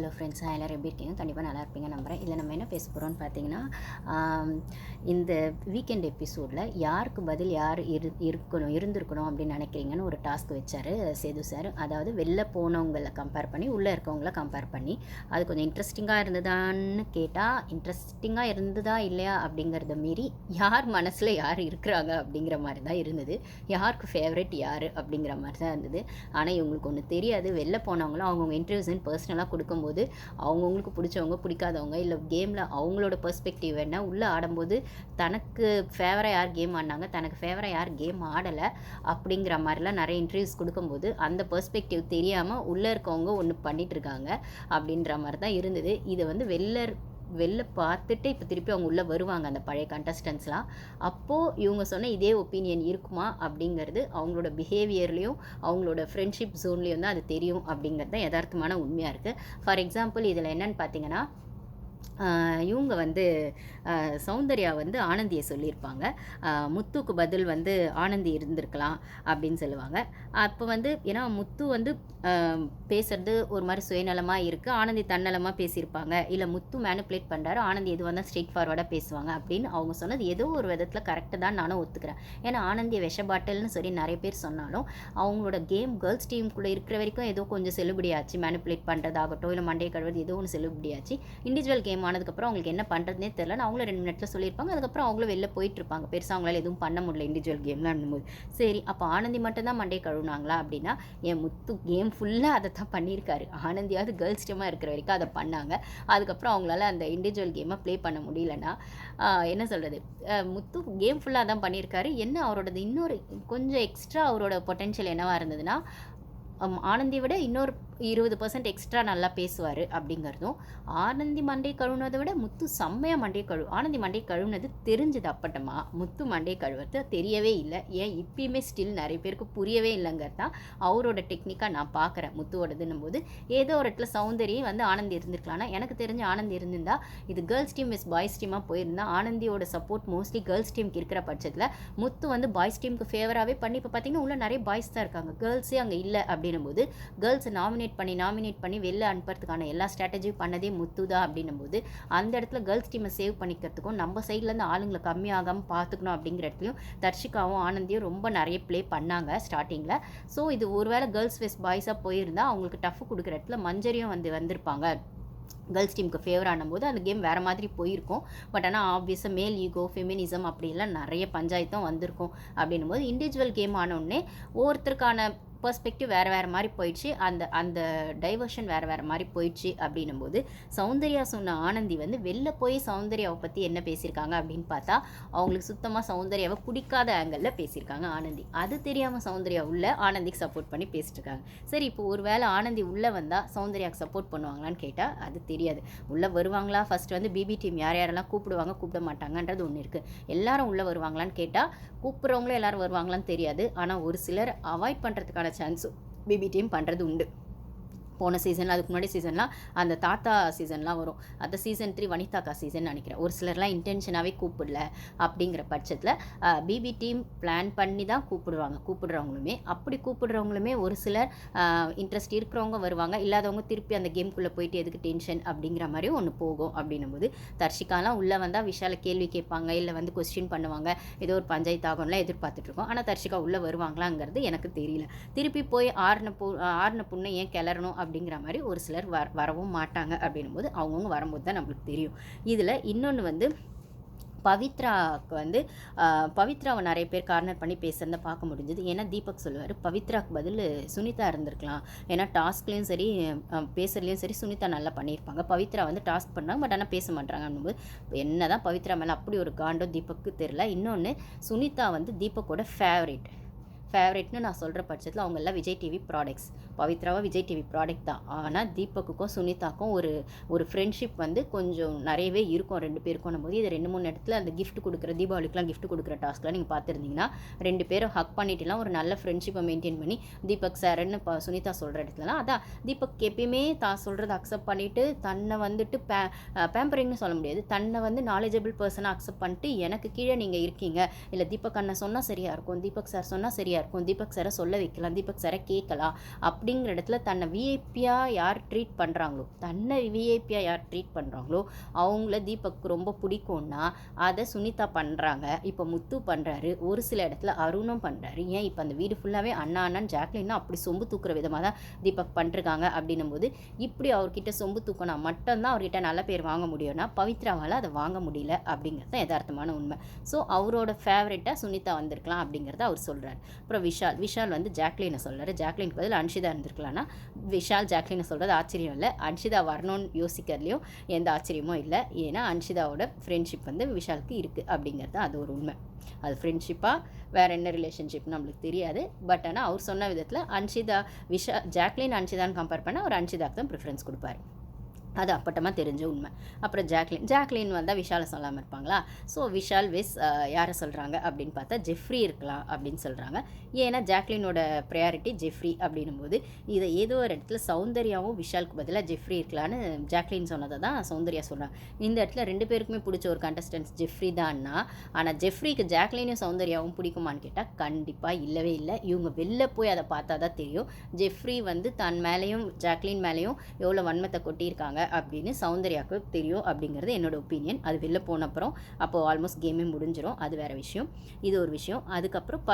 Hello friends, எல்லோரும் எப்படி இருக்கீங்க? கண்டிப்பாக நல்லா இருப்பீங்க நம்புகிறேன். இதில் நம்ம என்ன பேச போகிறோம்னு பார்த்தீங்கன்னா, இந்த வீக்கெண்ட் எபிசோடில் யாருக்கு பதில் யார் இருந்திருக்கணும் அப்படின்னு நினைக்கிறீங்கன்னு ஒரு டாஸ்க் வச்சார் சேது சார். அதாவது வெளில போனவங்களை கம்பேர் பண்ணி உள்ளே இருக்கவங்கள கம்பேர் பண்ணி அது கொஞ்சம் இன்ட்ரெஸ்டிங்காக இருந்ததான்னு கேட்டால் இன்ட்ரெஸ்டிங்காக இருந்ததா இல்லையா அப்படிங்கிறத மீறி யார் மனசில் யார் இருக்கிறாங்க அப்படிங்கிற மாதிரி தான் இருந்தது. யாருக்கு ஃபேவரட் யார் அப்படிங்கிற மாதிரி தான் இருந்தது. ஆனால் இவங்களுக்கு ஒன்று தெரியாது, வெளில போனவங்களும் அவங்கவுங்க இன்டர்வியூஸ்ன்னு பர்சனலாக கொடுக்கும்போது அவங்கவுங்களுக்கு பிடிச்சவங்க பிடிக்காதவங்க இல்லை கேமில் அவங்களோட பெர்ஸ்பெக்டிவ் என்ன உள்ளே ஆடும்போது தனக்கு ஃபேவராக யார் கேம் ஆடினாங்க, தனக்கு ஃபேவராக யார் கேம் ஆடலை அப்படிங்கிற மாதிரிலாம் நிறைய இன்டர்வியூஸ் கொடுக்கும்போது அந்த பெர்ஸ்பெக்டிவ் தெரியாமல் உள்ளே இருக்கவங்க ஒன்று பண்ணிகிட்ருக்காங்க அப்படின்ற மாதிரி தான் இருந்தது. இதை வந்து வெளில பார்த்துட்டு இப்போ திருப்பி அவங்க உள்ளே வருவாங்க அந்த பழைய கண்டஸ்டன்ஸ்லாம். அப்போது இவங்க சொன்ன இதே ஒப்பீனியன் இருக்குமா அப்படிங்கிறது அவங்களோட பிஹேவியர்லேயும் அவங்களோட ஃப்ரெண்ட்ஷிப் ஜோன்லேயும் தான் அது தெரியும் அப்படிங்கிறது தான் யதார்த்தமான உண்மையாக இருக்குது. ஃபார் எக்ஸாம்பிள் இதில் என்னென்னு பார்த்தீங்கன்னா, இவங்க வந்து சௌந்தர்யா வந்து ஆனந்தியை சொல்லியிருப்பாங்க. முத்துக்கு பதில் வந்து ஆனந்தி இருந்திருக்கலாம் அப்படின்னு சொல்லுவாங்க. அப்போ வந்து ஏன்னா முத்து வந்து பேசுறது ஒரு மாதிரி சுயநலமாக இருக்குது, ஆனந்தி தன்னலமாக பேசியிருப்பாங்க. இல்லை முத்து மேனிப்புலேட் பண்ணுறாரு, ஆனந்தி எது வந்தால் ஸ்ட்ரெயிட் ஃபார்வர்டாக பேசுவாங்க அப்படின்னு அவங்க சொன்னது ஏதோ ஒரு விதத்தில் கரெக்டு தான் நானும் ஒத்துக்கிறேன். ஏன்னா ஆனந்தி விஷ பாட்டில்னு சொல்லி நிறைய பேர் சொன்னாலும் அவங்களோட கேம் கேர்ள்ஸ் டீமுக்குள்ளே இருக்கிற வரைக்கும் ஏதோ கொஞ்சம் செல்லுபடியாச்சு. மேனிப்புலேட் பண்ணுறதாகட்டும் இல்லை மண்டையை கழுவது ஏதோ ஒன்று செல்லுபடியாச்சு. இண்டிவிஜுவல் கேம் ஆனதுக்கப்புறம் அவங்களுக்கு என்ன பண்ணுறதுனே தெரியல. அவங்களும் 2 மினிட்ல சொல்லியிருப்பாங்க. அதுக்கப்புறம் அவங்களும் வெளில போயிட்டுருப்பாங்க. பெருசாக அவங்களால எதுவும் பண்ண முடியல இண்டிவிஜுவல் கேம்லாம் போது. சரி, அப்போ ஆனந்தி மட்டும் தான் மண்டே கழுவுனாங்களா அப்படின்னா, என் முத்து கேம் ஃபுல்லாக அதை தான் பண்ணியிருக்காரு. ஆனந்தியாவது கேர்ள்ஸ் டீமாக இருக்கிற வரைக்கும் அதை பண்ணாங்க. அதுக்கப்புறம் அவங்களால அந்த இண்டிவிஜுவல் கேமை ப்ளே பண்ண முடியலன்னா என்ன சொல்கிறது, முத்து கேம் ஃபுல்லாக தான் பண்ணியிருக்காரு. என்ன அவரோடது இன்னொரு கொஞ்சம் எக்ஸ்ட்ரா அவரோட பொட்டென்ஷியல் என்னவாக இருந்ததுன்னா, ஆனந்தியை விட இன்னொரு 20% எக்ஸ்ட்ரா நல்லா பேசுவார் அப்படிங்கிறதும், ஆனந்தி மண்டை கழுவுனதை விட முத்து செம்மையாக மண்டை ஆனந்தி மண்டை கழுவுனது தெரிஞ்சது அப்பட்டமா, முத்து மண்டை கழுவுறது தெரியவே இல்லை. ஏன் இப்பயுமே ஸ்டில் நிறைய பேருக்கு புரியவே இல்லைங்கிறது தான் அவரோட டெக்னிக்காக நான் பார்க்குறேன். முத்துவோடதுன்னும் போது ஏதோ ஒரு இடத்துல சௌந்தரியம் வந்து ஆனந்தி இருந்திருக்கலாம்னா, எனக்கு தெரிஞ்சு ஆனந்தி இருந்திருந்தா இது கேர்ள்ஸ் டீம் மிஸ் பாய்ஸ் டீமாக போயிருந்தா ஆனந்தியோட சப்போர்ட் மோஸ்ட்லி கேர்ள்ஸ் டீமுக்கு இருக்கிற பட்சத்தில் முத்து வந்து பாய்ஸ் டீமுக்கு ஃபேவராகவே பண்ணி இப்போ பார்த்தீங்கன்னா உள்ள நிறைய பாய்ஸ் தான் இருக்காங்க, கேர்ள்ஸே அங்கே இல்லை அப்படின்னும் போது கேர்ள்ஸை நாமினேட் பண்ணி வெளில அனுப்புறதுக்கான எல்லா ஸ்ட்ராட்டஜியும் பண்ணதே முத்து தான் அப்படின்னும் போது அந்த இடத்துல கேர்ள்ஸ் டீமை சேவ் பண்ணிக்கிறதுக்கும் நம்ம சைட்லேருந்து ஆளுங்களை கம்மியாகாமல் பார்த்துக்கணும் அப்படிங்கிற இடத்துலையும் தர்ஷிகாவும் ஆனந்தியும் ரொம்ப நிறைய ப்ளே பண்ணாங்க ஸ்டார்டிங்கில். ஸோ இது ஒருவேளை கேர்ள்ஸ் வெஸ் பாய்ஸாக போயிருந்தால் அவங்களுக்கு டஃப் கொடுக்குற இடத்துல மஞ்சரியும் வந்திருப்பாங்க. கேர்ள்ஸ் டீமுக்கு ஃபேவர் ஆனும்போது அந்த கேம் வேறு மாதிரி போயிருக்கும். பட் ஆனால் ஆப்வியஸாக மேல் ஈகோ ஃபெமினிசம் அப்படிலாம் நிறைய பஞ்சாயத்தும் வந்திருக்கும். அப்படின்னும் போது இண்டிவிஜுவல் கேம் ஆனோடனே ஒவ்வொருத்தருக்கான பெர்ஸ்பெக்டிவ் வேறு மாதிரி போயிடுச்சு, அந்த டைவர்ஷன் வேறு மாதிரி போயிடுச்சு. அப்படின்னும் போது சௌந்தர்யா சொன்ன ஆனந்தி வந்து வெளில போய் சௌந்தர்யாவை பற்றி என்ன பேசியிருக்காங்க அப்படின்னு பார்த்தா, அவங்களுக்கு சுத்தமாக சௌந்தர்யாவை பிடிக்காத ஆங்கிளில் பேசியிருக்காங்க ஆனந்தி. அது தெரியாமல் சௌந்தர்யா உள்ள ஆனந்திக்கு சப்போர்ட் பண்ணி பேசிட்டு இருக்காங்க. சரி, இப்போ ஒரு வேளை ஆனந்தி உள்ளே வந்தால் சௌந்தர்யாவுக்கு சப்போர்ட் பண்ணுவாங்களான்னு கேட்டால் அது தெரியாது. உள்ளே வருவாங்களா, ஃபஸ்ட்டு வந்து பிபி டீம் யாரெல்லாம் கூப்பிடுவாங்க கூப்பிட மாட்டாங்கன்றது ஒன்று இருக்குது. எல்லாரும் உள்ளே வருவாங்களான்னு கேட்டால் கூப்பிட்றவங்களும் எல்லாரும் வருவாங்களான்னு தெரியாது. ஆனால் ஒரு சிலர் அவாய்ட் பண்ணுறதுக்கான சான்ஸும் பிபி டீம் பண்ணுறது உண்டு. போன சீசனில் அதுக்கு முன்னாடி சீசன்லாம் அந்த தாத்தா சீசன்லாம் வரும். அந்த சீசன் 3 வனிதாக்கா சீசன் நினைக்கிறேன். ஒரு சிலர்லாம் இன்டென்ஷனாகவே கூப்பிடல அப்படிங்கிற பட்சத்தில் பிபி டீம் பிளான் பண்ணி தான் கூப்பிடுறவங்களுமே அப்படி கூப்பிடுறவங்களுமே ஒரு சிலர் இன்ட்ரெஸ்ட் இருக்கிறவங்க வருவாங்க, இல்லாதவங்க திருப்பி அந்த கேம்குள்ளே போயிட்டு எதுக்கு டென்ஷன் அப்படிங்கிற மாதிரியும் ஒன்று போகும். அப்படின்னும் போது தர்ஷிகாலாம் உள்ளே வந்தால் விஷால கேள்வி கேட்பாங்க, இல்லை வந்து கொஸ்டின் பண்ணுவாங்க, ஏதோ ஒரு பஞ்சாயத்து ஆகும்லாம் எதிர்பார்த்துட்ருக்கோம். ஆனால் தர்ஷிகா உள்ளே வருவாங்களாங்கிறது எனக்கு தெரியல. திருப்பி போய் ஆறுன புண்ணை ஏன் கிளறணும் அப்படிங்கிற மாதிரி ஒரு சிலர் வரவும் மாட்டாங்க. அப்படின்னும் போது அவங்கவுங்க வரும்போது தான் நம்மளுக்கு தெரியும். இதில் இன்னொன்று வந்து பவித்ராவுக்கு வந்து பவித்ராவை நிறைய பேர் கார்னர் பண்ணி பேசுகிறத பார்க்க முடிஞ்சது. ஏன்னா தீபக் சொல்லுவார் பவித்ராவுக்கு பதில் சுனிதா இருந்திருக்கலாம். ஏன்னா டாஸ்க்லேயும் சரி பேசுகிறதுலையும் சரி சுனிதா நல்லா பண்ணியிருப்பாங்க. பவித்ரா வந்து டாஸ்க் பண்ணாங்க, பட் ஆனால் பேச மாட்டாங்க. அப்படின்போது என்ன தான் பவித்ரா மேலே அப்படி ஒரு காண்டோ தீபக்கு தெரில. இன்னொன்று சுனிதா வந்து தீபக்கோட ஃபேவரட்னு நான் சொல்கிற பட்சத்தில் அவங்க எல்லாம் விஜய் டிவி ப்ராடக்ட்ஸ். பவித்ராவும் விஜய் டிவி ப்ராடக்ட் தான். ஆனால் தீபக்குக்கும் சுனிதாக்கும் ஒரு ஃப்ரெண்ட்ஷிப் வந்து கொஞ்சம் நிறையவே இருக்கும் 2 பேருக்கும். போது இது 2-3 இடத்துல அந்த கிஃப்ட் கொடுக்குற தீபாவளிக்கெலாம் கிஃப்ட் கொடுக்குற டாஸ்க்லாம் நீங்கள் பார்த்துருந்தீங்கன்னா 2 பேரும் ஹக் பண்ணிட்டுலாம் ஒரு நல்ல ஃப்ரெண்ட்ஷிப்பை மெயின்டைன் பண்ணி தீபக் சார்ன்னு சுனிதா சொல்கிற இடத்துலலாம் அதான் தீபக் எப்பயுமே தான் சொல்கிறத அக்செப்ட் பண்ணிவிட்டு தன்னை வந்துட்டு பேம்பரிங்னு சொல்ல முடியாது, தன்னை வந்து நாலேஜபிள் பர்சனாக அக்செப்ட் பண்ணிட்டு எனக்கு கீழே நீங்கள் இருக்கீங்க, இல்லை தீபக் அண்ணன் சொன்னால் சரியாக இருக்கும், தீபக் சார் சொன்னால் சரியாக ஈஸியாக இருக்கும், தீபக் சாரை சொல்ல வைக்கலாம், தீபக் சாரை கேட்கலாம் அப்படிங்கிற இடத்துல தன்னை விஐபியாக யார் ட்ரீட் பண்ணுறாங்களோ, அவங்கள தீபக் ரொம்ப பிடிக்கும்னா அதை சுனிதா பண்ணுறாங்க, இப்போ முத்து பண்ணுறாரு, ஒரு சில இடத்துல அருணும் பண்ணுறாரு. ஏன் இப்போ அந்த வீடு ஃபுல்லாகவே அண்ணான்னு ஜாக்லின்னா அப்படி சொம்பு தூக்குற விதமாக தான் தீபக் பண்ணிருக்காங்க. அப்படின்னும் போது இப்படி அவர்கிட்ட சொம்பு தூக்கினா மட்டும்தான் அவர்கிட்ட நல்ல பேர் வாங்க முடியும்னா பவித்ராவால் அதை வாங்க முடியல அப்படிங்கிறது தான் யதார்த்தமான உண்மை. ஸோ அவரோட ஃபேவரட்டாக சுனிதா வந்திருக்கலாம் அப்படிங்கிறத அவர் சொல்கிறார். அப்புறம் விஷால் வந்து ஜாக்லினை சொல்கிறார். ஜாக்லினுக்கு பதில் அன்ஷிதா இருந்திருக்கலாம்னா விஷால் ஜாக்லினை சொல்கிறது ஆச்சரியம் இல்லை, அன்ஷிதா வரணும்னு யோசிக்கிறதுலையும் எந்த ஆச்சரியமும் இல்லை. ஏன்னா அன்ஷிதாவோட ஃப்ரெண்ட்ஷிப் வந்து விஷாலுக்கு இருக்குது அப்படிங்கிறது அது ஒரு உண்மை. அது ஃப்ரெண்ட்ஷிப்பாக வேறு என்ன ரிலேஷன்ஷிப் நம்மளுக்கு தெரியாது. பட் ஆனால் அவர் சொன்ன விதத்தில் ஜாக்லின் அன்ஷிதான்னு கம்பேர் பண்ணால் அவர் அன்ஷிதாக்கு தான் ப்ரிஃபரன்ஸ் கொடுப்பார். அது அப்பட்டமாக தெரிஞ்ச உண்மை. அப்புறம் ஜாக்லின் வந்தால் விஷாலை சொல்லாமல் இருப்பாங்களா? ஸோ விஷால் யாரை சொல்கிறாங்க அப்படின்னு பார்த்தா ஜெஃப்ரி இருக்கலாம் அப்படின்னு சொல்கிறாங்க. ஏன்னா ஜாக்லினோட ப்ரையாரிட்டி ஜெஃப்ரி அப்படின்னும் போது இதை ஏதோ ஒரு இடத்துல சௌந்தர்யாவும் விஷாலுக்கு பதிலாக ஜெஃப்ரி இருக்கலான்னு ஜாக்லின் சொன்னதை தான் சௌந்தர்யா சொல்கிறாங்க. இந்த இடத்துல 2 பேருக்குமே பிடிச்ச ஒரு கண்டஸ்டன்ஸ் ஜெஃப்ரி தான்னா, ஆனால் ஜெஃப்ரிக்கு ஜாக்லினும் சௌந்தர்யாவும் பிடிக்குமான்னு கேட்டால் கண்டிப்பாக இல்லவே இல்லை. இவங்க வெளில போய் அதை பார்த்தா தான் தெரியும். ஜெஃப்ரி வந்து தன் மேலேயும் ஜாக்லின் மேலேயும் எவ்வளோ வன்மத்தை கொட்டியிருக்காங்க அப்படின்னு சௌந்தர்யாவுக்கு தெரியும் அப்படிங்கிறது என்னோட ஒப்பீனியன். அது வெளில போன அப்புறம் அப்போது ஆல்மோஸ்ட் கேமே முடிஞ்சிடும், அது வேறு விஷயம். இது ஒரு விஷயம். அதுக்கப்புறம்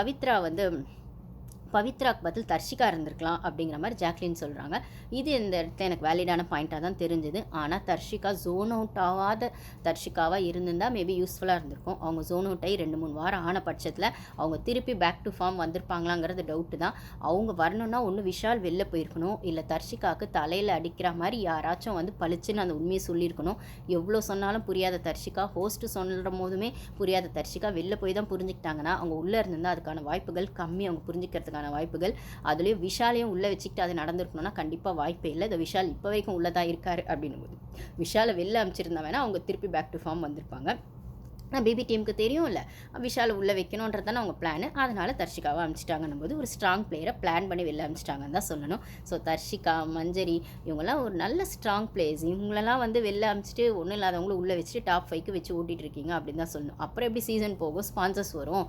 பவித்ராக்கு பதில் தர்ஷிகா இருந்திருக்கலாம் அப்படிங்கிற மாதிரி ஜாக்லின் சொல்கிறாங்க. இது இந்த இடத்துல எனக்கு வேலிடான பாயிண்ட்டாக தான் தெரிஞ்சுது. ஆனால் தர்ஷிகா ஜோன் அவுட் ஆகாத தர்ஷிகாவாக இருந்திருந்தால் மேபி யூஸ்ஃபுல்லாக இருந்திருக்கும். அவங்க ஜோன் அவுட் ஆகி 2-3 வாரம் ஆன பட்சத்தில் அவங்க திருப்பி பேக் டு ஃபார்ம் வந்திருப்பாங்களாங்கிறது டவுட்டு தான். அவங்க வரணும்னா ஒன்று விஷால் வெளில போயிருக்கணும், இல்லை தர்ஷிகாவுக்கு தலையில் அடிக்கிற மாதிரி யாராச்சும் வந்து பளிச்சுன்னு அந்த உண்மையை சொல்லியிருக்கணும். எவ்வளோ சொன்னாலும் புரியாத தர்ஷிகா, ஹோஸ்ட்டு சொல்கிற போதுமே புரியாத தர்ஷிகா வெளில போய் தான் புரிஞ்சுக்கிட்டாங்கன்னா அவங்க உள்ளே இருந்திருந்தால் அதுக்கான வாய்ப்புகள் கம்மி, அவங்க புரிஞ்சுக்கிறதுக்கான வாய்ப்புகள். அதுலேயும் விஷாலையும் உள்ளே வச்சுக்கிட்டு அது நடந்திருக்கணும்னா கண்டிப்பாக வாய்ப்பே இல்லை. இந்த விஷால் இப்போ வரைக்கும் உள்ளதாக இருக்காரு அப்படின்னும் போது விஷாலை வெளில அமைச்சிருந்தா வேணா அவங்க திருப்பி பேக் டு ஃபார்ம் வந்திருப்பாங்க. ஆனால் பிபி டீமுக்கு தெரியும் இல்லை விஷாலை உள்ளே வைக்கணுன்றது தானே அவங்க பிளான். அதனால் தர்ஷிகாவை அனுப்பிச்சிட்டாங்கன்னும் போது ஒரு ஸ்ட்ராங் பிளேயரை பிளான் பண்ணி வெளில அனுப்பிச்சிட்டாங்கன்னு தான் சொல்லணும். ஸோ தர்ஷிகா, மஞ்சரி இவங்கெல்லாம் ஒரு நல்ல ஸ்ட்ராங் பிளேயர்ஸ். இவங்களெல்லாம் வந்து வெளில அனுப்பிச்சிட்டு ஒன்றும் இல்லாதவங்களும் உள்ளே வச்சுட்டு டாப் 5க்கு வச்சு ஓட்டிகிட்டு இருக்கீங்க அப்படின்னு தான் சொல்லணும். அப்புறம் எப்படி சீசன் போகும், ஸ்பான்சர்ஸ் வரும்,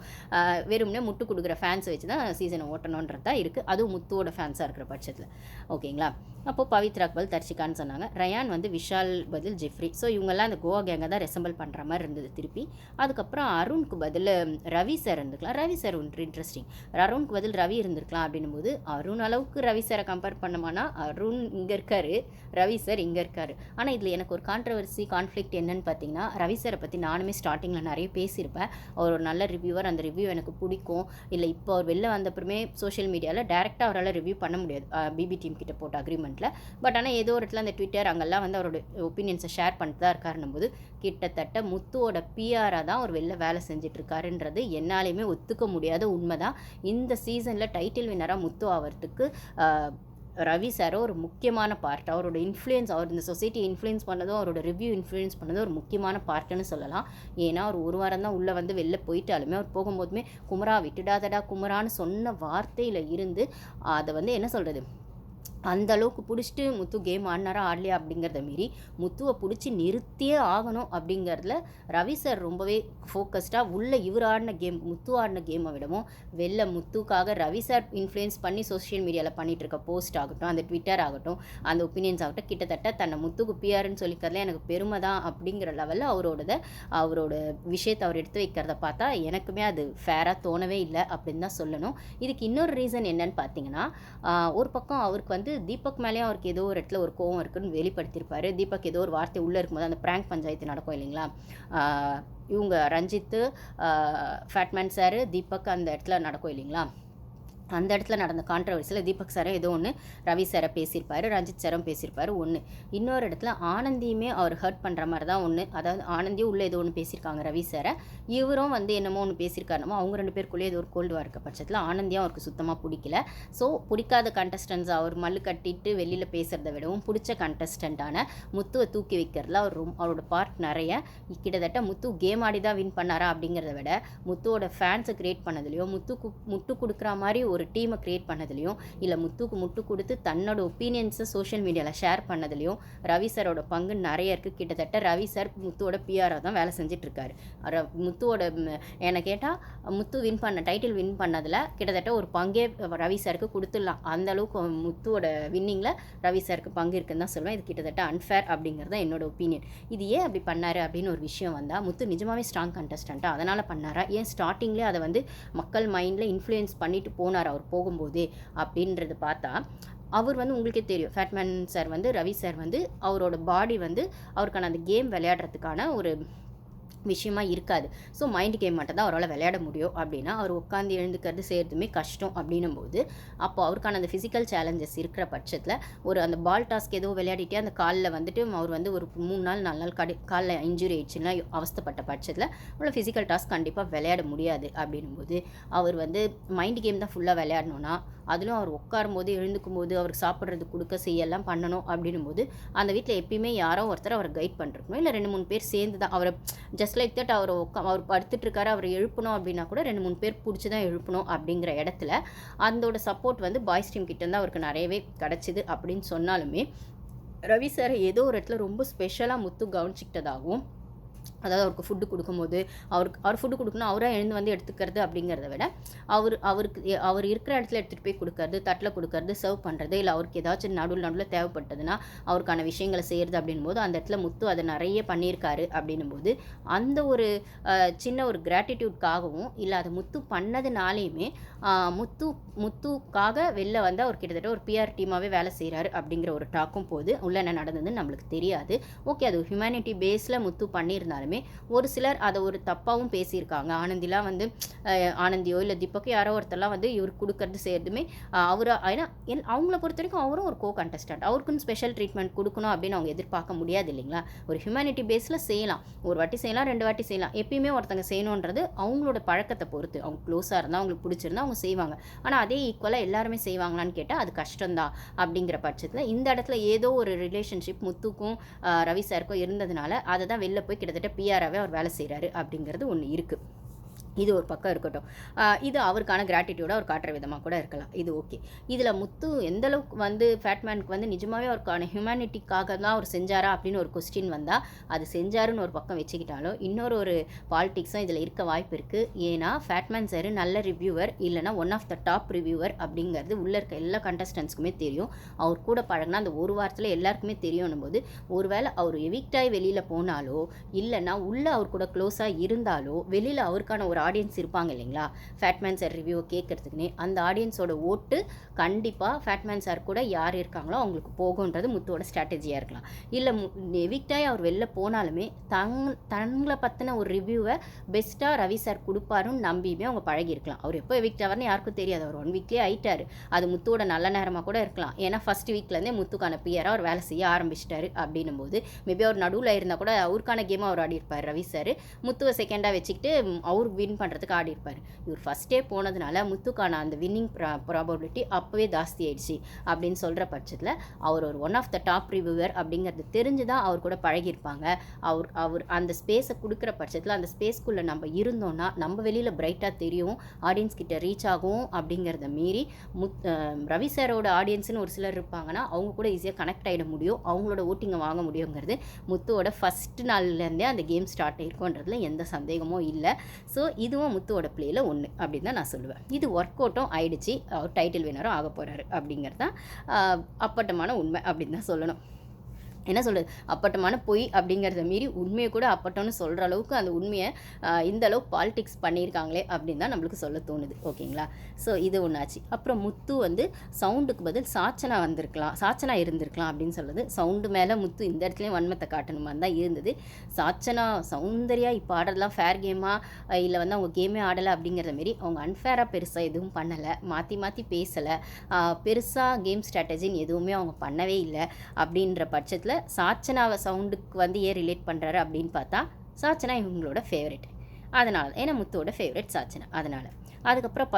வெறும்னே முட்டு கொடுக்குற ஃபேன்ஸை வச்சு தான் சீசனை ஓட்டணுன்றது தான் இருக்குது. அதுவும் முத்துவோட ஃபேன்ஸாக இருக்கிற பட்சத்தில் ஓகேங்களா. அப்போது பவித்ராக்கு பதில் தர்ஷிகான்னு சொன்னாங்க. ரயான் வந்து விஷால் பதில் ஜெஃப்ரி. ஸோ இவங்கெல்லாம் அந்த கோவா கேங்கை தான் ரெசம்பிள் பண்ணுற மாதிரி இருந்தது திருப்பி. அதுக்கப்புறம் அருணுக்கு பதில் ரவி சார் இருந்துக்கலாம். ரவி சார் ஒன்று இன்ட்ரெஸ்டிங். அருணுக்கு பதில் ரவி இருந்திருக்கலாம் அப்படின்னும் போது அருண் அளவுக்கு ரவி சாரை கம்பேர் பண்ணோம்னா அருண் இங்கே இருக்காரு, ரவி சார் இங்கே இருக்காரு. ஆனால் இதில் எனக்கு ஒரு கான்ஃப்ளிக்ட் என்னன்னு பார்த்தீங்கன்னா, ரவி சாரை பற்றி நானுமே ஸ்டார்டிங்கில் நிறைய பேசியிருப்பேன். அவர் ஒரு நல்ல ரிவ்யூவர், அந்த ரிவ்யூ எனக்கு பிடிக்கும். இல்லை இப்போ அவர் வெளில வந்தப்புறமே சோஷியல் மீடியாவில் டேரெக்டாக அவரால் ரிவ்யூ பண்ண முடியாது பிபி டீம் கிட்ட போட்ட அக்ரிமெண்ட்டில். பட் ஆனால் ஏதோ ஒரு இடத்துல அந்த ட்விட்டர் அங்கெல்லாம் வந்து அவரோட ஒப்பீனியன்ஸை ஷேர் பண்ணிட்டு தான் இருக்காருன்னும் போது கிட்டத்தட்ட முத்துவோட பிஆராக தான் அவர் வெளில வேலை செஞ்சிட்ருக்காருன்றது என்னாலையுமே ஒத்துக்க முடியாத உண்மை தான். இந்த சீசனில் டைட்டில் வின்னராக முத்து ஆகிறதுக்கு ரவி சாரோ ஒரு முக்கியமான பார்ட். அவரோட இன்ஃப்ளூயன்ஸ், அவர் இந்த சொசைட்டி இன்ஃப்ளூயன்ஸ் பண்ணதும் அவரோட ரிவ்யூ இன்ஃப்ளூயன்ஸ் பண்ணதும் ஒரு முக்கியமான பார்ட்டுன்னு சொல்லலாம். ஏன்னா ஒரு வாரம் தான் உள்ளே வந்து வெளில போயிட்டாலுமே அவர் போகும்போதுமே குமரா விட்டுடாதடா குமரான்னு சொன்ன வார்த்தையில் இருந்து அதை வந்து என்ன சொல்கிறது, அந்த அளவுக்கு பிடிச்சிட்டு முத்து கேம் ஆடினாரா ஆடலையா அப்படிங்கிறத மீறி முத்துவை பிடிச்சி நிறுத்தியே ஆகணும் அப்படிங்கிறதுல ரவி சார் ரொம்பவே ஃபோக்கஸ்டாக உள்ள இவர் ஆடின கேம், முத்து ஆடின கேமை விடவும் வெளில முத்துக்காக ரவி சார் இன்ஃப்ளூயன்ஸ் பண்ணி சோஷியல் மீடியாவில் பண்ணிகிட்டு இருக்க போஸ்ட் ஆகட்டும், அந்த ட்விட்டர் ஆகட்டும், அந்த ஒப்பீனியன்ஸ் ஆகட்டும், கிட்டத்தட்ட தன்னை முத்துக்கு பிஆர்னு சொல்லிக்கிறதுல எனக்கு பெருமை தான் அப்படிங்கிற லெவலில் அவரோட விஷயத்தை அவர் எடுத்து வைக்கிறத பார்த்தா எனக்குமே அது ஃபேராக தோணவே இல்லை அப்படின்னு தான் சொல்லணும். இதுக்கு இன்னொரு ரீசன் என்னன்னு பார்த்தீங்கன்னா, ஒரு பக்கம் அவருக்கு வந்து தீபக் மேலேயும் அவருக்கு ஏதோ ஒரு இடத்துல ஒரு கோவம் இருக்குன்னு வெளிப்படுத்தியிருப்பாரு. தீபக் ஏதோ ஒரு வார்த்தை உள்ளே இருக்கும்போது அந்த பிராங்க் பஞ்சாயத்து நடக்கும் இல்லைங்களா, இவங்க ரஞ்சித்து, ஃபேட்மேன் சார், தீபக் அந்த இடத்துல நடக்கும் இல்லைங்களா, அந்த இடத்துல நடந்த கான்ட்ரவர்சியில் தீபக் சாரை ஏதோ ஒன்று ரவி சாரை பேசியிருப்பார், ரஞ்சித் சாரும் பேசியிருப்பார் ஒன்று. இன்னொரு இடத்துல ஆனந்தியுமே அவர் ஹர்ட் பண்ணுற மாதிரி தான் ஒன்று. அதாவது ஆனந்தியும் உள்ளே ஏதோ ஒன்று பேசியிருக்காங்க ரவி சாரை, இவரும் வந்து என்னமோ ஒன்று பேசியிருக்காருமோ, அவங்க 2 பேருக்குள்ளே ஏதோ ஒரு கோல்டு வார் இருக்க பட்சத்தில் ஆனந்தியும் அவருக்கு சுத்தமாக பிடிக்கல. ஸோ பிடிக்காத கண்டஸ்டன்ஸ் அவர் மல்லு கட்டிட்டு வெளியில் பேசுகிறத விடவும் பிடிச்ச கண்டஸ்டண்ட்டான முத்துவை தூக்கி வைக்கிறதுல அவரோட பார்ட் நிறைய. கிட்டத்தட்ட முத்து கேம் ஆடி தான் வின் பண்ணாரா அப்படிங்கிறத விட முத்துவோட ஃபேன்ஸை கிரியேட் பண்ணதுலையோ முட்டு கொடுக்குற மாதிரி ஒரு ஒரு டீமை க்ரியேட் பண்ணதுலையும் இல்லை முத்துக்கு முட்டு கொடுத்து தன்னோட ஒப்பீனியன்ஸை சோஷியல் மீடியாவில் ஷேர் பண்ணதுலையும் ரவி சாரோட பங்கு நிறைய இருக்குது. கிட்டத்தட்ட ரவி சார் முத்துவோட பிஆராக தான் வேலை செஞ்சிட்ருக்காரு. முத்துவோட என்னை கேட்டால் முத்து டைட்டில் வின் பண்ணதில் கிட்டத்தட்ட ஒரு பங்கே ரவி சாருக்கு கொடுத்துடலாம். அந்தளவுக்கு முத்துவோட வின்னிங்கில் ரவி சாருக்கு பங்கு இருக்குன்னு தான் சொல்லுவேன். இது கிட்டத்தட்ட அன்ஃபேர் அப்படிங்கிறது தான் என்னோட ஒப்பீனியன். இது ஏன் அப்படி பண்ணார் அப்படின்னு ஒரு விஷயம் வந்தால், முத்து நிஜமாகவே ஸ்ட்ராங் கண்டஸ்டண்ட்டாக அதனால் பண்ணாரா, ஏன் ஸ்டார்டிங்லேயே அதை வந்து மக்கள் மைண்டில் இன்ஃப்ளூயன்ஸ் பண்ணிட்டு போனார் அவர் போகும்போது அப்படின்றது பார்த்தா, அவர் வந்து உங்களுக்கே தெரியும், ஃபேட்மேன் சார் வந்து ரவி சார் வந்து அவரோட பாடி வந்து அவருக்கான அந்த கேம் விளையாடுறதுக்கான ஒரு விஷயமா இருக்காது. ஸோ மைண்ட் கேம் மட்டும் தான் அவரால் விளையாட முடியும். அப்படின்னா அவர் உட்காந்து எழுந்துக்கிறது செய்கிறதுமே கஷ்டம் அப்படின்னும் போது, அப்போ அவருக்கான அந்த ஃபிசிக்கல் சேலஞ்சஸ் இருக்கிற பட்சத்தில் ஒரு அந்த பால் டாஸ்க் ஏதோ விளையாடிட்டே அந்த காலில் வந்துட்டு அவர் வந்து ஒரு 3 நாள் 4 நாள் காலில் இன்ஜுரி ஆயிடுச்சுன்னா அவஸ்தப்பட்ட பட்சத்தில் அவ்வளோ ஃபிசிக்கல் டாஸ்க் கண்டிப்பாக விளையாட முடியாது. அப்படின்னும் போது அவர் வந்து மைண்ட் கேம் தான் ஃபுல்லாக விளையாடணுன்னா, அதிலும் அவர் உட்காரும் போது எழுந்துக்கும் போது அவருக்கு சாப்பிட்றது கொடுக்க செய்யலாம் பண்ணணும். அப்படின்னும் போது அந்த வீட்டில் எப்பயுமே யாரோ ஒருத்தர் அவரை கைட் பண்ணிருக்கணும். இல்லை 2-3 பேர் சேர்ந்து தான் அவரை ஜஸ்ட் லைக் தட் அவர் படுத்துட்ருக்காரு, அவர் எழுப்பணும் அப்படின்னா கூட 2-3 பேர் பிடிச்சி தான் எழுப்பணும். அப்படிங்கிற இடத்துல அதோட சப்போர்ட் வந்து பாய்ஸ் டீம் கிட்டேருந்து அவருக்கு நிறையவே கிடச்சிது. அப்படின்னு சொன்னாலுமே ரவி சாரை ஏதோ ஒரு இடத்துல ரொம்ப ஸ்பெஷலாக முத்து கவனிச்சிக்கிட்டதாகவும், அதாவது அவருக்கு ஃபுட்டு கொடுக்கும்போது அவர் ஃபுட்டு கொடுக்கணும், அவராக எழுந்து வந்து எடுத்துக்கிறது அப்படிங்கிறத விட அவர் இருக்கிற இடத்துல எடுத்துகிட்டு போய் கொடுக்கறது, தட்டில் கொடுக்கறது, சர்வ் பண்ணுறது, இல்லை அவருக்கு ஏதாச்சும் நடுவில் தேவைப்பட்டதுன்னா அவருக்கான விஷயங்களை செய்கிறது அப்படின்னும் போது அந்த இடத்துல முத்து அதை நிறைய பண்ணியிருக்காரு. அப்படின்னும் போது அந்த ஒரு சின்ன ஒரு கிராட்டிடியூட்காகவும், இல்லை அதை முத்து பண்ணதுனாலேயுமே முத்துக்காக வெளில வந்து அவர் கிட்டத்தட்ட ஒரு பிஆர் டீமாகவே வேலை செய்கிறாரு அப்படிங்கிற ஒரு டாக்கும் போது உள்ள என்ன நடந்ததுன்னு நம்மளுக்கு தெரியாது. ஓகே, அது ஹியூமனிட்டி பேஸில் முத்து பண்ணியிருந்தாலுமே ஒரு சிலர் அதை ஒரு தப்பாகவும் பேசியிருக்காங்க. ஆனந்திலாம் வந்து ஆனந்தியோ இல்லை தீபக்கோ யாரோ ஒருத்தர்லாம் வந்து இவர் கொடுக்கறது செய்யறதுமே ஏன்னா அவங்கள பொறுத்த வரைக்கும் அவரும் ஒரு கண்டஸ்டன்ட், அவருக்குன்னு ஸ்பெஷல் ட்ரீட்மெண்ட் கொடுக்கணும் அப்படின்னு அவங்க எதிர்பார்க்க முடியாது இல்லைங்களா. ஒரு ஹியூமனிட்டி பேஸில் செய்யலாம், ஒரு வாட்டி செய்யலாம், 2 வாட்டி செய்யலாம். எப்பயுமே ஒருத்தங்க செய்யணுன்றது அவங்களோட பழக்கத்தை பொறுத்து. அவங்க க்ளோஸாக இருந்தால் அவங்களுக்கு பிடிச்சிருந்தா அவங்க செய்வாங்க. ஆனால் அதே ஈக்குவலாக எல்லாருமே செய்வாங்களான்னு கேட்டால் அது கஷ்டம்தான். அப்படிங்கிற பட்சத்தில் இந்த இடத்துல ஏதோ ஒரு ரிலேஷன்ஷிப் முத்துக்கும் ரவி சாருக்கும் இருந்ததுனால அதை தான் வெளில போய் கிட்டத்தட்ட பிஆராகவே அவர் வேலை செய்கிறாரு அப்படிங்கிறது ஒன்று இருக்குது. இது ஒரு பக்கம் இருக்கட்டும். இது அவருக்கான கிராட்டிடியூடாக அவர் காட்டுற விதமாக கூட இருக்கலாம். இது ஓகே. இதில் முத்து எந்தளவுக்கு வந்து ஃபேட்மேனுக்கு வந்து நிஜமாகவே அவருக்கான ஹியூமனிட்டிக்காக தான் அவர் செஞ்சாரா அப்படின்னு ஒரு கொஸ்டின் வந்தால், அது செஞ்சாருன்னு ஒரு பக்கம் வச்சுக்கிட்டாலும் இன்னொரு பாலிடிக்ஸும் இதில் இருக்க வாய்ப்பு இருக்குது. ஏன்னா ஃபேட்மேன் சார் நல்ல ரிவ்யூவர், இல்லைனா one of the top reviewer அப்படிங்கிறது உள்ளே இருக்க எல்லா கண்டஸ்டன்ஸ்க்குமே தெரியும். அவர் கூட பழகினா அந்த ஒரு வாரத்தில் எல்லாருக்குமே தெரியும்னும் போது, ஒருவேளை அவர் எவிக்டாகி வெளியில் போனாலோ, இல்லைனா உள்ளே அவர் கூட க்ளோஸாக இருந்தாலோ, வெளியில் அவருக்கான ஒரு ஆடியன்ஸ் இருப்பாங்க இல்லைங்களா, ஃபேட்மேன் சார் ரிவ்யூவை கேட்கறதுக்குன்னே, அந்த ஆடியன்ஸோட ஓட்டு கண்டிப்பாக ஃபேட்மேன் சார் கூட யார் இருக்காங்களோ அவங்களுக்கு போகுன்றது முத்துவோட ஸ்ட்ராட்டஜியாக இருக்கலாம். இல்லை எவிக்டாகி அவர் வெளில போனாலுமே தங்களை பற்றின ஒரு ரிவ்யூவை பெஸ்ட்டாக ரவி சார் கொடுப்பாருன்னு நம்பியுமே அவங்க பழகிருக்கலாம். அவர் எப்போ எவிக்ட் ஆவார்னு யாருக்கும் தெரியாது. அவர் 1 வீக்லேயே ஆயிட்டார். அது முத்துவோட நல்ல நேரமாக கூட இருக்கலாம். ஏன்னா ஃபர்ஸ்ட் வீக்லேருந்தே முத்துக்கான பிஆராக அவர் வேலை செய்ய ஆரம்பிச்சிட்டாரு. அப்படின்னும் போது மேபி அவர் நடுவில் இருந்தால் கூட அவருக்கான கேமை அவர் ஆடிருப்பார் ரவி சார். முத்துவை செகண்டாக வச்சுக்கிட்டு அவருக்கு வின் பண்ணுறதுக்கு ஆடிருப்பார். இவர் ஃபஸ்ட்டே போனதுனால முத்துக்கான அந்த வின்னிங் ப்ராபபிலிட்டி அப்போவே ஜாஸ்தி ஆயிடுச்சு. அப்படின்னு சொல்கிற பட்சத்தில் அவர் ஒரு one of the top reviewer அப்படிங்கிறது தெரிஞ்சு தான் அவர் கூட பழகியிருப்பாங்க. அவர் அந்த ஸ்பேஸை கொடுக்குற பட்சத்தில் அந்த ஸ்பேஸ்க்குள்ளே நம்ம இருந்தோம்னா நம்ம வெளியில் பிரைட்டாக தெரியும், ஆடியன்ஸ் கிட்ட ரீச் ஆகும். அப்படிங்கிறத மீறி ரவி சாரோட ஆடியன்ஸ்னு ஒரு சிலர் இருப்பாங்கன்னா அவங்க கூட ஈஸியாக கனெக்ட் ஆகிட முடியும், அவங்களோட ஓட்டிங்கை வாங்க முடியுங்கிறது முத்துவோட ஃபஸ்ட் நாள்லேருந்தே அந்த கேம் ஸ்டார்ட் ஆகிருக்குன்றதுல எந்த சந்தேகமும் இல்லை. ஸோ இதுவும் முத்துவோட பிளேயில் ஒன்று அப்படின்னு தான் நான் சொல்லுவேன். இது ஒர்க் அவுட்டும் ஆயிடுச்சு, அவர் டைட்டில் வினரும் ஆக போகிறாரு அப்படிங்கிறது தான் அப்பட்டமான உண்மை அப்படின்னு தான் சொல்லணும். என்ன சொல்கிறது, அப்பட்டமான பொய் அப்படிங்கிறத மீறி உண்மையை கூட அப்பட்டம்னு சொல்கிற அளவுக்கு அந்த உண்மையை இந்த அளவுக்கு பாலிடிக்ஸ் பண்ணியிருக்காங்களே அப்படின்னு தான் நம்மளுக்கு சொல்ல தோணுது. ஓகேங்களா. ஸோ இது ஒன்றாச்சு. அப்புறம் முத்து வந்து சவுண்டுக்கு பதில் சாச்சனா இருந்திருக்கலாம் அப்படின்னு சொல்லுது. சவுண்டு மேலே முத்து இந்த இடத்துலையும் வன்மத்தை காட்டணுமா தான் இருந்தது. சாச்சனா சௌந்தர்யா இப்போ ஆடலாம் ஃபேர் கேமாக, இல்லை வந்து அவங்க கேமே ஆடலை அப்படிங்கிறத மாரி அவங்க அன்ஃபேராக பெருசாக எதுவும் பண்ணலை, மாற்றி பேசலை, பெருசாக கேம் ஸ்ட்ராட்டஜின்னு எதுவுமே அவங்க பண்ணவே இல்லை. அப்படின்ற பட்சத்தில் சாச்சனாவை சவுண்டுக்கு வந்து ஏன் ரிலேட் பண்ணுறாரு அப்படின்னு பார்த்தா, சாச்சனா இவங்களோட ஃபேவரெட். அதனால் ஏன்னா முத்துவோட ஃபேவரெட் சாச்சனா. அதனால் அதுக்கப்புறம்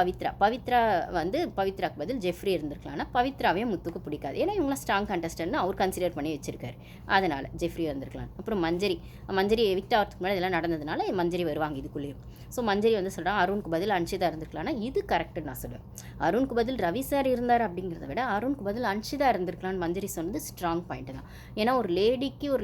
பவித்ரா வந்து பவித்ராக்கு பதில் ஜெஃப்ரி இருந்திருக்கலாம். ஆனால் பவித்ராவையும் முத்துக்கு பிடிக்காது. ஏன்னா இவங்களாம் ஸ்ட்ராங் கண்டஸ்டன்ட்னு அவர் கன்சிடர் பண்ணி வச்சிருக்காரு. அதனால் ஜெஃப்ரி வந்திருக்கலாம். அப்புறம் மஞ்சரி எவிக்ட் ஆகிறதுக்கு முன்னாடி இதெல்லாம் நடந்ததுனால மஞ்சரி வருவாங்க இதுக்குள்ளேயும். ஸோ மஞ்சரி வந்து சொல்கிறான் அருணுக்கு பதில் அன்ஷிதா இருந்திருக்கலாம்னா இது கரெக்டுன்னு நான் சொல்லுவேன். அருணுக்கு பதில் ரவி சார் இருந்தார் அப்படிங்கிறத விட அருணுக்கு பதில் அன்ஷிதா இருந்திருக்கலாம்னு மஞ்சரி சொன்னது ஸ்ட்ராங் பாயிண்ட் தான். ஏன்னா ஒரு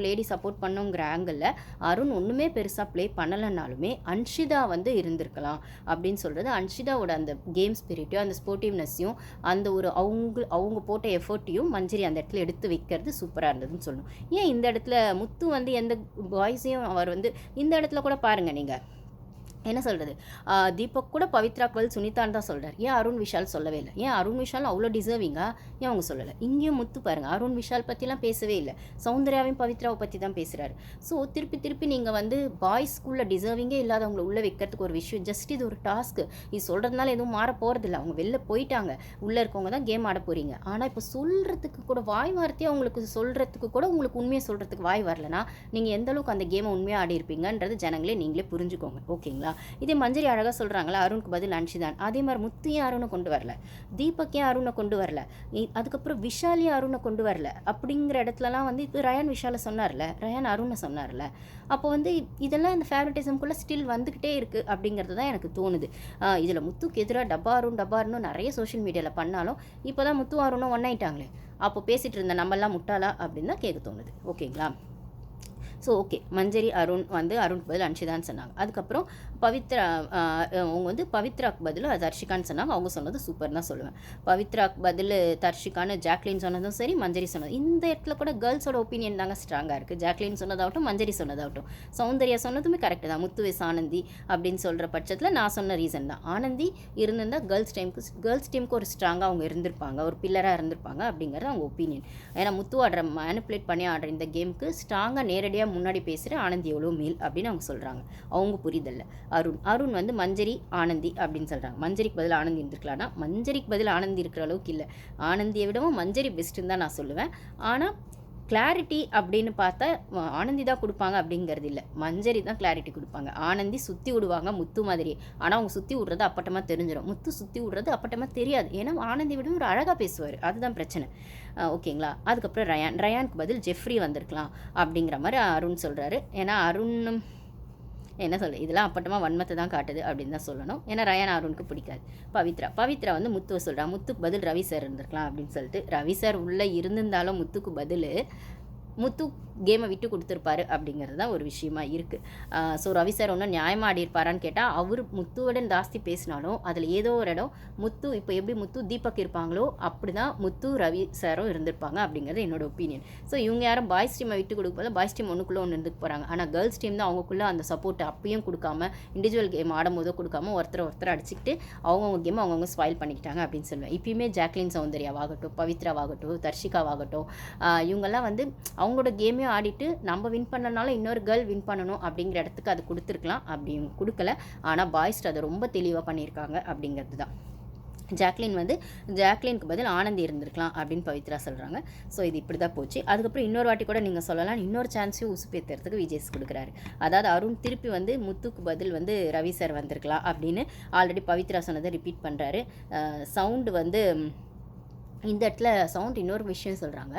லேடி சப்போர்ட் பண்ணுங்கிற ஆங்கிளில் அருண் ஒன்றுமே பெருசாக ப்ளே பண்ணலைன்னாலுமே அன்ஷிதா வந்து இருந்திருக்கலாம் அப்படின்னு சொல்கிறது அன்ஷிதாவோட அந்த கேம் ஸ்பிரிட்டையும் அந்த ஸ்போர்ட்டிவ்னஸையும் அந்த ஒரு அவங்க போட்ட எஃபர்ட்டையும் மஞ்சரி அந்த இடத்துல எடுத்து வைக்கிறது சூப்பராக இருந்ததுன்னு சொல்லணும். ஏன் இந்த இடத்துல முத்து வந்து எந்த பாய்ஸையும் அவர் வந்து இந்த இடத்துல கூட பாருங்கள் நீங்கள் என்ன சொல்கிறது, தீபக் கூட பவித்ராக்கு பதில் சுனிதான்னு தான் சொல்கிறார். ஏன் அருண் விஷால் சொல்லவே இல்லை? ஏன் அருண் விஷால் அவ்வளோ டிசர்விங்கா ஏன் அவங்க சொல்லலை? இங்கேயும் முத்து பாருங்கள் அருண் விஷால் பற்றிலாம் பேசவே இல்லை, சௌந்தர்யாவையும் பவித்ராவை பற்றி தான் பேசுகிறாரு. ஸோ திருப்பி நீங்கள் வந்து பாய்ஸ்குள்ளே டிசர்விங்கே இல்லாதவங்களை உள்ளே வைக்கிறதுக்கு ஒரு விஷயம், ஜஸ்ட் இது ஒரு டாஸ்க்கு, இது சொல்கிறதுனால எதுவும் மாற போகிறதில்ல. அவங்க வெளில போயிட்டாங்க, உள்ளே இருக்கவங்க தான் கேம் ஆட போகிறீங்க. ஆனால் இப்போ சொல்கிறதுக்கு கூட வாய் வார்த்தையாக அவங்களுக்கு சொல்கிறதுக்கு கூட உங்களுக்கு உண்மையை சொல்கிறதுக்கு வாய் வரலனா நீங்கள் எந்த அளவுக்கு அந்த கேமை உண்மையாக ஆடி இருப்பீங்கன்றது ஜனங்களே நீங்களே புரிஞ்சுக்கோங்க. ஓகேங்களா? இதே மஞ்சரி அழகாக சொல்கிறாங்களா அருணுக்கு பதில் அன்ஷிதான். அதே மாதிரி முத்து ஏன் அருணை கொண்டு வரல, தீபக் ஏன் அருணை கொண்டு வரல, அதுக்கப்புறம் விஷால் ஏன் அருணை கொண்டு வரல அப்படிங்கிற இடத்துலலாம் வந்து இப்போ ரயான் விஷாலை சொன்னார்ல, ரயான் அருணை சொன்னார்ல. அப்போ வந்து இதெல்லாம் இந்த ஃபேவரட்டிசம்குள்ளே ஸ்டில் வந்துக்கிட்டே இருக்குது அப்படிங்கிறது தான் எனக்கு தோணுது. இதில் முத்துக்கு எதிராக டப்பாருன்னு நிறைய சோஷியல் மீடியாவில் பண்ணாலும் இப்போ தான் முத்து அருணும் ஒன்றாயிட்டாங்களே, அப்போ பேசிகிட்டு இருந்த நம்மெல்லாம் முட்டாளா அப்படின்னு தான் கேட்க தோணுது. ஓகேங்களா? ஸோ ஓகே, மஞ்சரி அருண் வந்து அருணுக்கு பதில் அன்ஷிதான்னு சொன்னாங்க. அதுக்கப்புறம் பவித்ரா அவங்க வந்து பவித்ராக்கு பதில் தர்ஷிகான்னு சொன்னாங்க. அவங்க சொன்னது சூப்பர் தான் சொல்லுவேன். பவித்ராக்கு பதில் தர்ஷிகான்னு ஜாக்லின் சொன்னதும் சரி, மஞ்சரி சொன்னது. இந்த இடத்துல கூட கேர்ள்ஸோட ஒப்பீனியன் தாங்க ஸ்ட்ராங்காக இருக்குது. ஜாக்லின் சொன்னதாகட்டும், மஞ்சரி சொன்னதாகட்டும், சௌந்தர்யா சொன்னதுமே கரெக்டு தான். முத்துவேஸ் ஆனந்தி அப்படின்னு சொல்கிற பட்சத்தில் நான் சொன்ன ரீசன் தான். ஆனந்தி இருந்திருந்தால் கேர்ள்ஸ் டீமுக்கு ஒரு ஸ்ட்ராங்காக அவங்க இருந்திருப்பாங்க, ஒரு பில்லராக இருந்திருப்பாங்க அப்படிங்கிறது அவங்க ஒப்பீனியன். ஏன்னா முத்து ஆடுற மேனிப்புலேட் பண்ணி ஆடுற இந்த கேமுக்கு ஸ்ட்ராங்காக நேரடியாக முன்னாடி பேசுகிற ஆனந்தி எவ்வளோ மேல் அப்படின்னு அவங்க சொல்கிறாங்க. அவங்க புரிதல்ல. அருண் வந்து மஞ்சரி ஆனந்தி அப்படின்னு சொல்கிறாங்க. மஞ்சரிக்கு பதில் ஆனந்தி இருந்திருக்கலாம்னா மஞ்சரிக்கு பதில் ஆனந்தி இருக்கிற அளவுக்கு இல்லை, ஆனந்தியை விடவும் மஞ்சரி பெஸ்ட்டுன்னு தான் நான் சொல்லுவேன். ஆனால் கிளாரிட்டி அப்படின்னு பார்த்தா ஆனந்தி தான் கொடுப்பாங்க அப்படிங்கிறது இல்லை, மஞ்சரி தான் கிளாரிட்டி கொடுப்பாங்க. ஆனந்தி சுற்றி விடுவாங்க முத்து மாதிரி, ஆனால் அவங்க சுற்றி விடுறது அப்பட்டமாக தெரிஞ்சிடும். முத்து சுற்றி விடுறது அப்பட்டமாக தெரியாது. ஏன்னா ஆனந்தி விட ஒரு அழகாக பேசுவார், அதுதான் பிரச்சனை. ஓகேங்களா? அதுக்கப்புறம் ரயானுக்கு பதில் ஜெஃப்ரி வந்திருக்கலாம் அப்படிங்கிற மாதிரி அருண் சொல்கிறாரு. ஏன்னா அருண் என்ன சொல்ல, இதெல்லாம் அப்பட்டமாக வன்மத்தை தான் காட்டுது அப்படின்னு தான் சொல்லணும். ஏன்னா ரயான் அருணுக்கு பிடிக்காது. பவித்ரா வந்து முத்துவை சொல்கிறா, முத்துக்கு பதில் ரவி சார் இருந்திருக்கலாம் அப்படின்னு சொல்லிட்டு. ரவி சார் உள்ளே இருந்திருந்தாலும் முத்துக்கு பதில் முத்து கேமை விட்டு கொடுத்துருப்பாரு அப்படிங்கிறது தான் ஒரு விஷயமா இருக்குது. ஸோ ரவி சார் ஒன்றும் நியாயமாக ஆடி இருப்பாரான்னு கேட்டால் அவர் முத்துவுடன் ஜாஸ்தி பேசினாலும் அதில் ஏதோ ஒரு இடம் முத்து, இப்போ எப்படி முத்து தீபக் இருப்பாங்களோ அப்படி தான் முத்து ரவி சாரும் இருந்திருப்பாங்க அப்படிங்கிறது என்னோட ஒப்பீனியன். ஸோ இவங்க யாரும் பாய்ஸ் டீமை விட்டு கொடுப்போது பாய்ஸ் டீம் ஒன்றுக்குள்ளே ஒன்று இருந்துட்டு போகிறாங்க. ஆனால் கேர்ள்ஸ் டீம் தான் அவங்களுக்குள்ளே அந்த சப்போர்ட் அப்பயும் கொடுக்காம, இண்டிவிஜுவல் கேம் ஆடும்போதோ கொடுக்காம ஒருத்தர் அடிச்சுக்கிட்டு அவங்கவுங்க கேம் அவங்கவுங்க ஸ்பாயில் பண்ணிக்கிட்டாங்க அப்படின்னு சொல்லுவேன். இப்பயுமே ஜாக்லின் சௌந்தர்யாவாகட்டும், பவித்ராவாகட்டும், தர்ஷிகாவாகட்டும், இவங்கெல்லாம் வந்து அவங்களோட கேமே ஆடிட்டு நம்ம வின் பண்ணனால இன்னொரு கேர்ள் வின் பண்ணணும் அப்படிங்கிற இடத்துக்கு அது கொடுத்துருக்கலாம், அப்படி கொடுக்கல. ஆனால் பாய்ஸ் அதை ரொம்ப தெளிவாக பண்ணியிருக்காங்க அப்படிங்கிறது தான். ஜாக்லினுக்கு பதில் ஆனந்தி இருந்திருக்கலாம் அப்படின்னு பவித்ரா சொல்கிறாங்க. ஸோ இது இப்படி தான் போச்சு. அதுக்கப்புறம் இன்னொரு வாட்டி கூட நீங்கள் சொல்லலாம், இன்னொரு சான்ஸையும் உசுப்பேற்றுறதுக்கு விஜய்ஸ் கொடுக்குறாரு. அதாவது அருண் திருப்பி வந்து முத்துக்கு பதில் வந்து ரவி சார் வந்திருக்கலாம் அப்படின்னு ஆல்ரெடி பவித்ரா சொன்னதை ரிப்பீட் பண்ணுறாரு. சவுண்டு வந்து இந்த இடத்துல சவுண்ட் இன்னொரு விஷயம் சொல்கிறாங்க.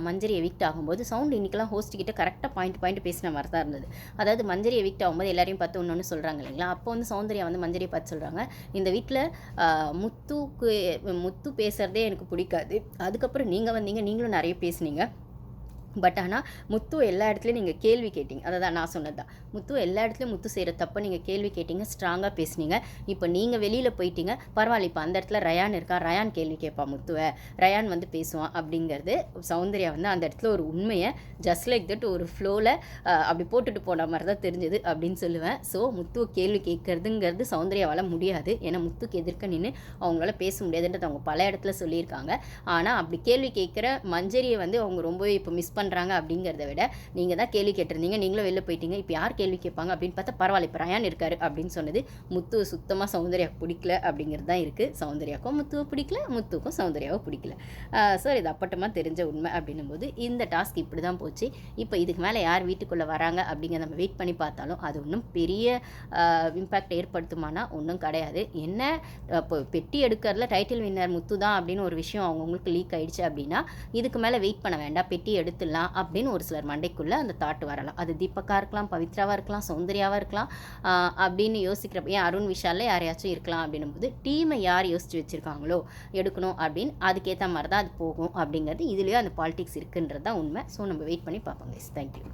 மஞ்சரி எவிக்ட் ஆகும்போது சவுண்ட் இன்றைக்கெல்லாம் ஹோஸ்ட்கிட்ட கரெக்டாக பாயிண்ட் பேசின மாதிரி தான் இருந்தது. அதாவது மஞ்சரி எவிக்ட் ஆகும்போது எல்லாரையும் பார்த்து ஒன்று சொல்கிறாங்க இல்லைங்களா, அப்போ வந்து சௌந்தர்யா வந்து மஞ்சரியை பார்த்து சொல்கிறாங்க, இந்த வீட்டில் முத்து பேசுகிறதே எனக்கு பிடிக்காது, அதுக்கப்புறம் நீங்கள் வந்தீங்க, நீங்களும் நிறைய பேசுனீங்க, பட் ஆனால் முத்து எல்லா இடத்துலையும் நீங்கள் கேள்வி கேட்டிங்க. அதை தான் நான் சொன்னது தான். முத்து எல்லா இடத்துலையும் முத்து செய்கிற தப்பை நீங்கள் கேள்வி கேட்டிங்க, ஸ்ட்ராங்காக பேசுனீங்க. இப்போ நீங்கள் வெளியில் போயிட்டீங்க, பரவாயில்ல, இப்போ அந்த இடத்துல ரயான் இருக்கா, ரயான் கேள்வி கேட்பான் முத்துவை, ரயான் வந்து பேசுவான் அப்படிங்கிறது சௌந்தர்யா வந்து அந்த இடத்துல ஒரு உண்மையை ஜஸ்ட் லைக் தட் ஒரு ஃப்ளோவில் அப்படி போட்டுட்டு போன மாதிரி தான் தெரிஞ்சுது அப்படின்னு சொல்லுவேன். ஸோ முத்துவை கேள்வி கேட்குறதுங்கிறது சௌந்தர்யாவால் முடியாது. ஏன்னா முத்துக்கு எதிர்க்க நின்று அவங்களால பேச முடியாதுன்றது அவங்க பல இடத்துல சொல்லியிருக்காங்க. ஆனால் அப்படி கேள்வி கேட்குற மஞ்சரியை வந்து அவங்க ரொம்பவே இப்போ மிஸ் பண்ணுறாங்க அப்படிங்கிறத விட, நீங்கள் தான் கேள்வி கேட்டிருந்தீங்க, நீங்களும் வெளில போயிட்டீங்க, இப்போ யார் கேள்வி கேட்பாங்க அப்படின்னு பார்த்தா, பரவாயில்ல இப்போ ரயான் இருக்காரு அப்படின்னு சொன்னது முத்துவ சுத்தமாக சௌந்தர்யாவுக்கு பிடிக்கல அப்படிங்கிறது தான் இருக்குது. சௌந்தர்யாவுக்கும் முத்துவை பிடிக்கல, முத்துவுக்கும் சௌந்தர்யாவை பிடிக்கல. ஸோ இது அப்பட்டமாக தெரிஞ்ச உண்மை அப்படின்னும்போது இந்த டாஸ்க் இப்படி தான் போச்சு. இப்போ இதுக்கு மேலே யார் வீட்டுக்குள்ளே வராங்க அப்படிங்கிறத நம்ம வெயிட் பண்ணி பார்த்தாலும் அது ஒன்றும் பெரிய இம்பேக்ட் ஏற்படுத்துமானா ஒன்றும் கிடையாது. என்ன இப்போ பெட்டி எடுக்கிறதுல டைட்டில் வின்னர் முத்து தான் அப்படின்னு ஒரு விஷயம் அவங்கவுங்களுக்கு லீக் ஆயிடுச்சு அப்படின்னா இதுக்கு மேலே வெயிட் பண்ண வேண்டாம், பெட்டி எடுத்துடலாம் அப்படின்னு ஒரு சிலர் மண்டைக்குள்ளே அந்த தாட்டு வரலாம். அது தீபக்கா இருக்கலாம், பவித்ராவாக இருக்கலாம், சௌந்தர்யாவாக இருக்கலாம் அப்படின்னு யோசிக்கிறப்ப ஏன் அருண் விஷாலில் யாரையாச்சும் இருக்கலாம் அப்படின்னும்போது டீமை யார் யோசித்து வச்சுருக்காங்களோ எடுக்கணும் அப்படின்னு அதுக்கேற்ற மாதிரி தான் அது போகும் அப்படிங்கிறது இதுலேயும் அந்த பாலிடிக்ஸ் இருக்குன்றது தான் உண்மை. ஸோ நம்ம வெயிட் பண்ணி பார்ப்போம் கைஸ். தேங்க்யூ.